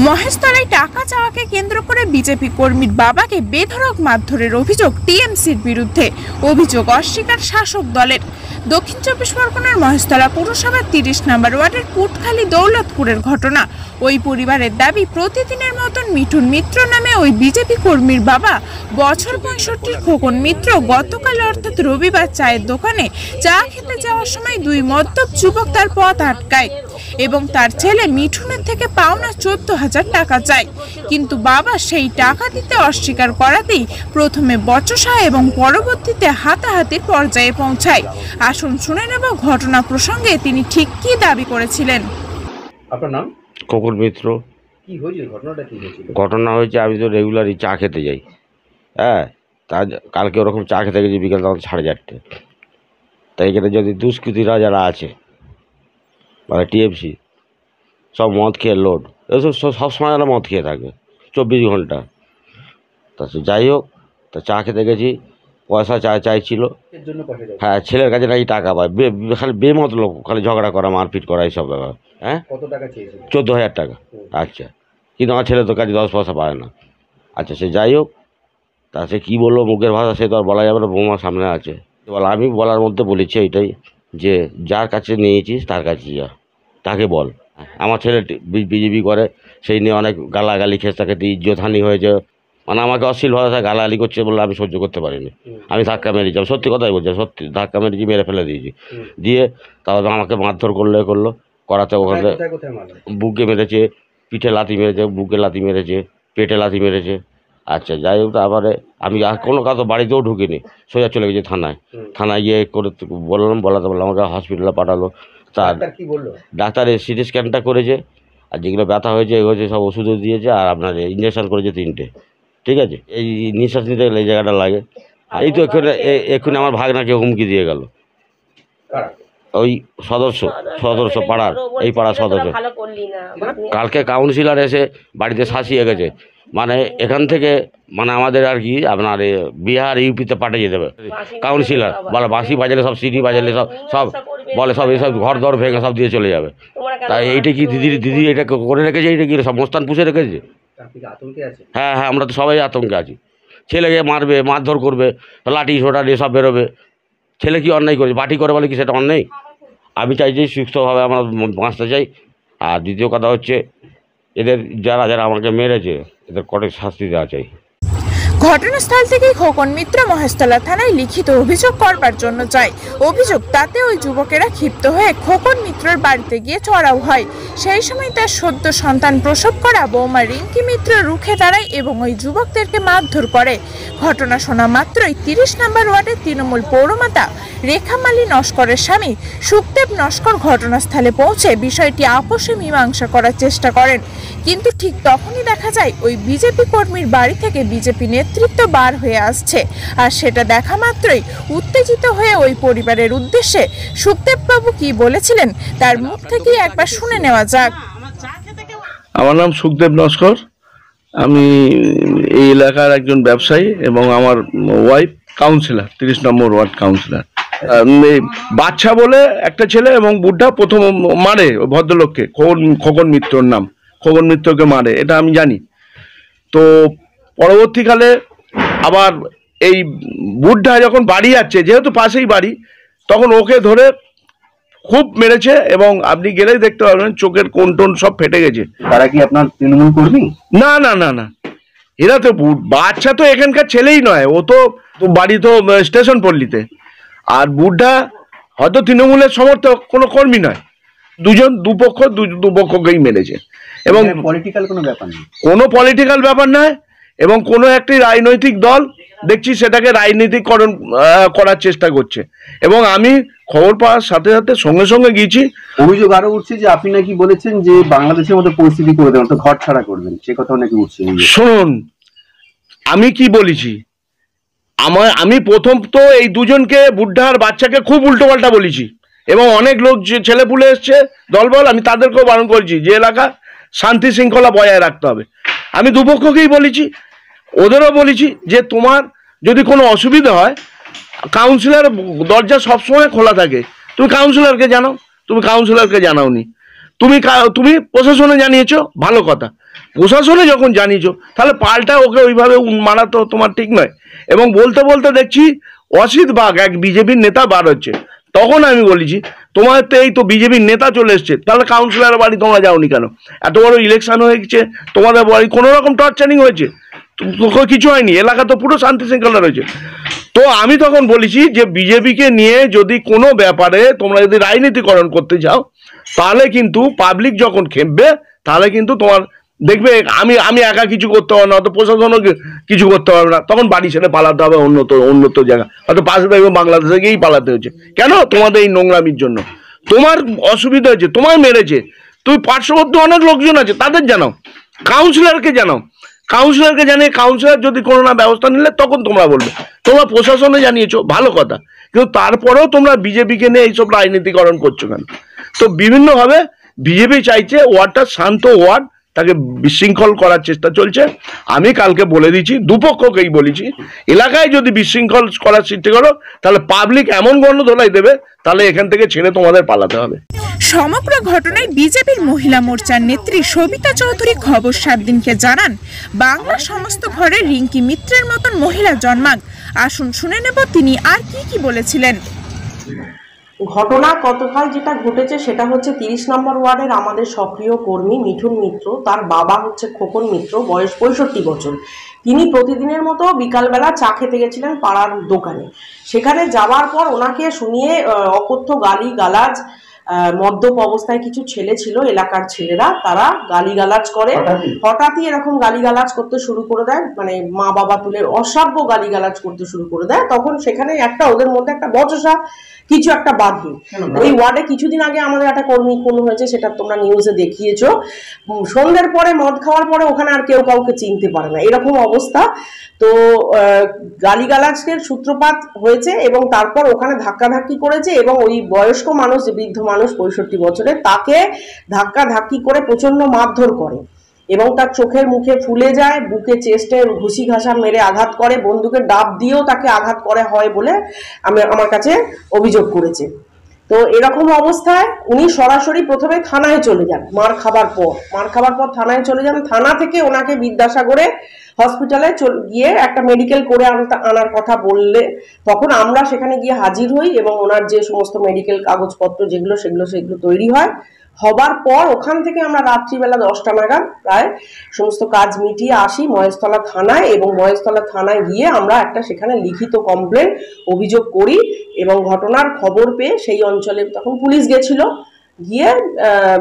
মহেশতলায় টাকা চাওয়াকে কেন্দ্র করে বিজেপি কর্মীর বাবাকে বেধড়ক মারধরের অভিযোগ টিএমসির বিরুদ্ধে। অভিযোগ অস্বীকার শাসক দলের। দক্ষিণ চব্বিশ পরগনার মহেশতলা পৌরসভার 30 নম্বর ওয়ার্ডের কুটখালি দৌলতপুরের ঘটনা। ওই পরিবারের দাবি, প্রতিদিনের মতন মিঠুন মিত্র নামে ওই বিজেপি কর্মীর বাবা বছর 65 খোকন মিত্র গতকাল অর্থাৎ রবিবার চায়ের দোকানে চা খেতে যাওয়ার সময় দুই মদ্যপ যুবক তার পথ আটকায় এবং তার ছেলে মিঠুনের থেকে পাওনা 14,000 টাকা চায়। কিন্তু বাবা সেই টাকা দিতে অস্বীকার করাতেই প্রথমে বচসা এবং পরবর্তীতে হাতাহাতির পর্যায়ে পৌঁছায়। আসুন শুনে নেব ঘটনা প্রসঙ্গে তিনি ঠিক কি দাবি করেছিলেন। আপনার নাম? খোকন মিত্র। কি হয়েছিল? ঘটনাটা কি হয়েছিল? ঘটনা হয়েছে, আমি তো রেগুলারই চা খেতে যাই। হ্যাঁ, তা কালকে ওরকম চা খেতে গেছি বিকেল তখন 4:30। তাই এখানে যদি দুষ্কৃতীরা যারা আছে মানে টিএমসি সব মদ খেয়ে লোড, এসব সবসময় যারা মদ খেয়ে থাকে 24 ঘন্টা। তা যাই হোক, তা চা খেতে গেছি, পয়সা চাইছিল। হ্যাঁ, ছেলের কাছে নাকি টাকা পায়, খালি বেমতলব, খালি ঝগড়া করা, মারপিট করা, এইসব ব্যাপার। হ্যাঁ, কত টাকা চেয়েছিল? 14,000 টাকা। আচ্ছা, কিন্তু আমার ছেলে তো কাছে 10 পয়সা পায় না। আচ্ছা, সে যাই হোক, তা সে কী বললো মুখের ভাষা সে তো আর বলা যাবে না, বৌমার সামনে আছে। আমি বলার মধ্যে বলেছি এইটাই যে যার কাছে নিয়েছিস তার কাছে যা, তাকে বল। আমার ছেলে বিজেপি করে, সেই নিয়ে অনেক গালাগালি খেয়ে তাকে ইজ্জতহানি হয়েছে, মানে আমাকে অশ্লীল ভাষায় গালাগালি করছে বলে আমি সহ্য করতে পারিনি। আমি ধাক্কা মেরেছি, আমি সত্যি কথাই বলছি, সত্যি ধাক্কা মেরেছি, মেরে ফেলে দিয়েছি। দিয়ে তারপর আমাকে মারধর করাতে ওখানে বুকে মেরেছে, পিঠে লাথি মেরেছে, বুকে লাথি মেরেছে, পেটে লাথি মেরেছে। আচ্ছা, যাই হোক, তারপরে আমি আর কোনো কাজ বাড়িতেও ঢুকিনি, সোজা চলে গেছি থানায় গিয়ে করে বলাতে বললাম, আমাকে হসপিটালে পাঠালো। তার ডাক্তার সিটি স্ক্যানটা করেছে, আর যেগুলো ব্যথা হয়েছে সব ওষুধও দিয়েছে, আর আপনার ইঞ্জেকশন করেছে 3টে। ঠিক আছে, এই নিঃশ্বাস নিতে গেলে এই জায়গাটা লাগে। এই তো এক্ষুনি আমার ভাগনাকে হুমকি দিয়ে গেল, ওই সদস্য পাড়ার, এই পাড়ার সদস্য। কালকে কাউন্সিলর এসে বাড়িতে শাসিয়ে গেছে, মানে এখান থেকে মানে আমাদের আর কি আপনার বিহার ইউপিতে পাঠিয়ে দেবে। কাউন্সিলর বলে বাঁশি বাজালে সব, সিটি বাজালে সব বলে সব, এইসব ঘর দর ভেঙে সব দিয়ে চলে যাবে। তাই এইটা কি দিদি এটা করে রেখেছে, এইটা কি সব মোস্তান পুষে রেখেছে? হ্যাঁ, আমরা তো সবাই আতঙ্কে আছি। ছেলেকে মারবে, মারধর করবে, লাঠি ছোটা দিয়ে সব বেরোবে। ছেলে কি অন্যায় করেছে? বাটি করে বলে কি সেটা অন্যায়? আমি চাইছি সুস্থভাবে আমরা বাঁচতে চাই। আর দ্বিতীয় কথা হচ্ছে, এদের যারা আমাকে মেরেছে এদের কঠোর শাস্তি দেওয়া চাই। ঘটনাস্থল থেকে খোকন মিত্র মহেশতলা থানায় লিখিত অভিযোগ করবার জন্য যায়। অভিযোগ, তাতে ওই যুবকেরা ক্ষিপ্ত হয়ে খোকন মিত্রের বাড়িতে গিয়ে চড়াও হয়। সেই সময় তার সদ্য সন্তান প্রসব করা বৌমা রিঙ্কি মিত্র রুখে দাঁড়ায় এবং ওই যুবকদেরকে মারধর করে। ঘটনা শোনা মাত্রই 30 নম্বর ওয়ার্ডের তৃণমূল পৌরমাতা রেখামালী নস্করের স্বামী সুখদেব নস্কর ঘটনাস্থলে পৌঁছে বিষয়টি আপোষে মীমাংসা করার চেষ্টা করেন। কিন্তু ঠিক তখনই দেখা যায় ওই বিজেপি কর্মীর বাড়ি থেকে বিজেপি নেতৃত্ব বার হয়ে আসছে। আর সেটা দেখা মাত্রই উত্তেজিত হয়ে ওই পরিবারের উদ্দেশ্যে সুখদেব বাবু কি বলেছিলেন তার মুখ থেকে একবার শুনে নেওয়া যাক। আমার নাম সুখদেব নস্কর, আমি এই এলাকার একজন ব্যবসায়ী এবং আমার ওয়াইফ কাউন্সিলর, 30 নম্বর ওয়ার্ড কাউন্সিলর। বাচ্চা বলে একটা ছেলে এবং বুদ্ধা প্রথম মারে ভদ্রলোককে, খোকন মিত্রর নাম, খোকন মিত্রকে মারে, এটা আমি জানি। তো পরবর্তীকালে আবার এই বুদ্ধা যখন বাড়ি যাচ্ছে, যেহেতু পাশেই বাড়ি, তখন ওকে ধরে খুব মেরেছে এবং আপনি গেলেই দেখতে পাবেন চোখের কোন টোন সব ফেটে গেছে। তারা কি আপনার তৃণমূল কর্মী? না, এরা তো বাচ্চা তো এখানকার ছেলেই নয়, ও তো বাড়ি তো স্টেশন পল্লীতে। আর বুদ্ধা হয়তো তৃণমূলের সমর্থক, কোনো কর্মী নয়। দুপক্ষকেই মেরেছে এবং পলিটিক্যাল কোনো ব্যাপার নেই, কোনো পলিটিক্যাল ব্যাপার নয়। এবং কোনো একটি রাজনৈতিক দল দেখছি সেটাকে রাজনীতিকরণ করার চেষ্টা করছে। এবং আমি খবর পাওয়ার সাথে সাথে সঙ্গে গিয়েছি। অভিযোগ আরো উঠছে যে আপনি নাকি বলেছেন যে বাংলাদেশের মতো পরিস্থিতি করে দেবেন, তো ঘর ছাড়া করবেন, সে কথাও নাকি উঠছে। শুনুন, আমি কি বলেছি, আমি প্রথম তো এই দুজনকে, বুদ্ধা আর বাচ্চাকে, খুব উল্টোপাল্টা বলেছি এবং অনেক লোক যে ছেলেপুলে এসছে দলবল, আমি তাদেরকেও বারণ করেছি যে এলাকা শান্তি শৃঙ্খলা বজায় রাখতে হবে। আমি দুপক্ষকেই বলেছি, ওদেরও বলেছি যে তোমার যদি কোনো অসুবিধা হয়, কাউন্সিলর দরজা সবসময় খোলা থাকে, তুমি কাউন্সিলরকে জানাও। তুমি কাউন্সিলরকে জানাওনি, তুমি প্রশাসনে জানিয়েছো, ভালো কথা। প্রশাসনে যখন জানিয়েছো তাহলে পাল্টা ওকে ওইভাবে মারা তো তোমার ঠিক নয়। এবং বলতে বলতে দেখছি অসিত বাগ এক বিজেপির নেতা বার হচ্ছে, তখন আমি বলেছি তোমার তো এই তো বিজেপির নেতা চলে এসছে, তাহলে কাউন্সিলরের বাড়ি তোমরা যাওনি কেন? এত বড় ইলেকশন হয়ে গেছে, তোমাদের বাড়ি কোনো রকম টর্চারিং হয়েছে? কিছু হয়নি, এলাকা তো পুরো শান্তি শৃঙ্খলা রয়েছে। তো আমি তখন বলেছি যে বিজেপিকে নিয়ে যদি কোনো ব্যাপারে তোমরা যদি রাজনীতিকরণ করতে চাও তাহলে কিন্তু পাবলিক যখন খেপবে তাহলে কিন্তু তোমার দেখবে আমি একা কিছু করতে পারবো না, অত প্রশাসনও কিছু করতে পারবে না, তখন বাড়ি ছেড়ে পালাতে হবে অন্যত জায়গা, হয়তো পাশে দেখবে বাংলাদেশে গিয়েই পালাতে হয়েছে। কেন? তোমাদের এই নোংরামির জন্য। তোমার অসুবিধা হয়েছে, তোমায় মেরেছে, তুমি পার্শ্ববর্তী অনেক লোকজন আছে তাদের জানাও, কাউন্সিলরকে জানাও, কাউন্সিলরকে জানিয়ে কাউন্সিলর যদি কোনো না ব্যবস্থা নিলে তখন তোমরা বলবে। তোমরা প্রশাসনে জানিয়েছো, ভালো কথা, কিন্তু তারপরেও তোমরা বিজেপিকে নিয়ে এইসব রাজনীতিকরণ করছো কেন? তো বিভিন্নভাবে বিজেপি চাইছে ওয়ার্ডটা শান্ত ওয়ার্ড, তাকে বিশৃঙ্খল করার চেষ্টা চলছে। আমি কালকে বলে দিচ্ছি, দুপক্ষকেই বলেছি, এলাকায় যদি বিশৃঙ্খল করার সৃষ্টি করো তাহলে পাবলিক এমন গণধোলাই দেবে তাহলে এখান থেকে ছেড়ে তোমাদের পালাতে হবে। সমগ্র ঘটনায় বিজেপির মহিলা মোর্চার নেত্রী সবিতা চৌধুরী খবর 7 দিনকে জানান, বাংলার সমস্ত ঘরে রিঙ্কি মিত্রের মতন মহিলা জন্মাক। আসুন শুনে নেব তিনি আর কি বলেছিলেন। ঘটনা গতকাল যেটা ঘটেছে সেটা হচ্ছে 30 নম্বর ওয়ার্ডের আমাদের সক্রিয় কর্মী মিঠুন মিত্র, তার বাবা হচ্ছে খোকন মিত্র, বয়স 65 বছর। তিনি প্রতিদিনের মতো বিকালবেলা চা খেতে গেছিলেন পাড়ার দোকানে। সেখানে যাওয়ার পর ওনাকে শুনিয়ে অকথ্য গালি গালাজ, মদ্যপ অবস্থায় কিছু ছেলে ছিল, এলাকার ছেলেরা, তারা গালিগালাজ করে। হঠাৎই এরকম গালিগালাজ করতে শুরু করে দেয়, মানে মা বাবা তুলে অসভ্য গালিগালাজ করতে শুরু করে দেয়। তখন সেখানে ওদের মধ্যে একটা বচসা কিছু একটা বাধে। ওই ওয়ার্ডে কিছুদিন আগে আমাদের একটা কর্মী খুন হয়েছে, সেটা তোমরা নিউজে দেখিয়েছো। সন্ধ্যের পরে মদ খাওয়ার পরে ওখানে আর কেউ কাউকে চিনতে পারে না, এরকম অবস্থা। তো গালিগালাজের সূত্রপাত হয়েছে এবং তারপর ওখানে ধাক্কাধাক্কি করেছে এবং ওই বয়স্ক মানুষ, যে বৃদ্ধ মানুষ 65 বছরের, তাকে ধাক্কাধাক্কি করে প্রচন্ড মারধর করে এবং তার চোখের মুখে ফুলে যায়, বুকে চেস্টে ঘুষি ঘাসা মেরে আঘাত করে, বন্দুকের ডাব দিয়েও তাকে আঘাত করে হয় বলে আমার কাছে অভিযোগ করেছে। তো এরকম অবস্থায় উনি সরাসরি প্রথমে থানায় চলে যান। মার খাবার পর থানায় চলে যান। থানা থেকে ওনাকে বিদ্যাসাগরে হসপিটালে গিয়ে একটা মেডিকেল করে আনার কথা বললে তখন আমরা সেখানে গিয়ে হাজির হই এবং ওনার যে সমস্ত মেডিকেল কাগজপত্র সেগুলো তৈরি হয়। হবার পর ওখান থেকে আমরা রাত্রিবেলা 10টা নাগাদ প্রায় সমস্ত কাজ মিটিয়ে আসি মহেশতলা থানায় এবং মহেশতলা থানায় গিয়ে আমরা একটা সেখানে লিখিত কমপ্লেন অভিযোগ করি এবং ঘটনার খবর পেয়ে সেই অঞ্চলে তখন পুলিশ গেছিল, গিয়ে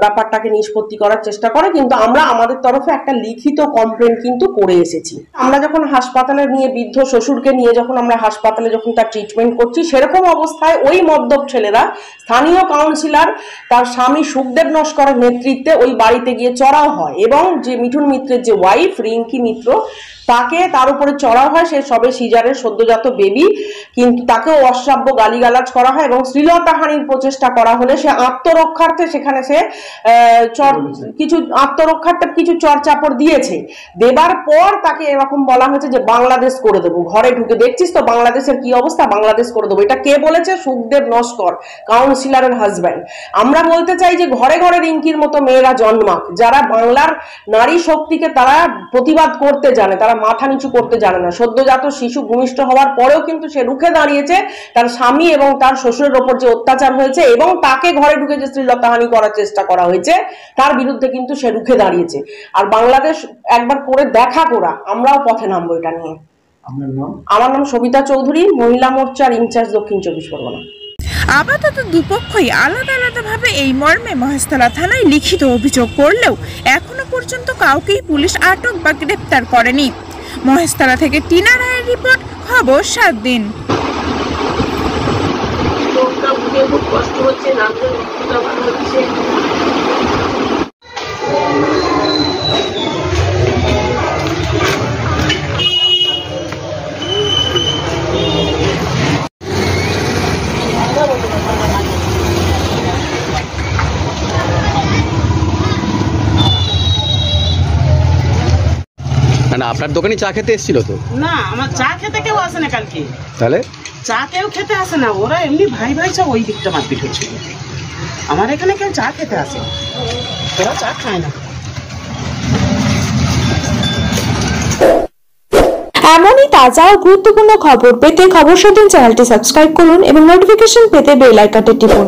ব্যাপারটাকে নিষ্পত্তি করার চেষ্টা করে, কিন্তু আমরা আমাদের তরফে একটা লিখিত কমপ্লেন কিন্তু করে এসেছি। আমরা যখন হাসপাতালে নিয়ে বৃদ্ধ শ্বশুরকে নিয়ে যখন আমরা হাসপাতালে যখন তার ট্রিটমেন্ট করছি, সেরকম অবস্থায় ওই মদ্যপ ছেলেরা, স্থানীয় কাউন্সিলর তার স্বামী সুখদেব নস্করের নেতৃত্বে ওই বাড়িতে গিয়ে চড়াও হয় এবং যে মিঠুন মিত্রের যে ওয়াইফ রিঙ্কি মিত্র, তার উপরে চড়াও হয়। সে সবে সিজারের সদ্যজাত বেবি, কিন্তু তাকেও অশ্রাব্য গালিগালাজ করা হয় এবং শ্লীলতাহানির প্রচেষ্টা করা হলে সে আত্মরক্ষার্থে সেখানে সে কিছু চড়চাপড় দিয়েছে। দেবার পর তাকে এরকম বলা হয়েছে যে বাংলাদেশ করে দেবো, ঘরে ঢুকে দেখছিস তো বাংলাদেশের কি অবস্থা, বাংলাদেশ করে দেবো। এটা কে বলেছে? সুখদেব নস্কর, কাউন্সিলরের হাজব্যান্ড। আমরা বলতে চাই যে ঘরে ঘরে রিঙ্কির মতো মেয়েরা জন্মাক, যারা বাংলার নারী শক্তিকে তারা প্রতিবাদ করতে জানে, তারা মাথা নিচু করতে জানে না। সদ্যজাত শিশু ভূমিষ্ঠ হওয়ার পরেও কিন্তু সে রুখে দাঁড়িয়েছে তার স্বামী এবং তার শ্বশুরের ওপর যে অত্যাচার হয়েছে এবং তাকে ঘরে ঢুকে যে শ্লীলতাহানি করার চেষ্টা করা হয়েছে তার বিরুদ্ধে কিন্তু সে রুখে দাঁড়িয়েছে। আর বাংলাদেশ একবার করে দেখা করা, আমরাও পথে নামবো এটা নিয়ে। আমার নাম সবিতা চৌধুরী, মহিলা মোর্চার ইনচার্জ, দক্ষিণ 24 পরগনা। আপাতত দুপক্ষই আলাদাভাবে এই মর্মে মহেশতলা থানায় লিখিত অভিযোগ করলেও এখনো পর্যন্ত কাউকেই পুলিশ আটক বা গ্রেপ্তার করেনি। মহেশতলা থেকে টিনা রায়ের রিপোর্ট, খবর 7 দিন। কষ্ট হচ্ছে, ভালো হচ্ছে। না, আপনার দোকানে চা খেতে এসেছিল তো? না, আমার চা খেতে কেউ আসে না কালকে। তাহলে চা কেউ খেতে আসে না, ওরা এমনি ভাই সব ওই দিকটা মারপিট হচ্ছিল। আমার এখানে কেউ চা খেতে আসে, ওরা চা খায় না। এমনই তাজা ও গুরুত্বপূর্ণ খবর পেতে খবর 17 চ্যানেলটি সাবস্ক্রাইব করুন এবং নোটিফিকেশন পেতে বেল আইকনটি টিপুন।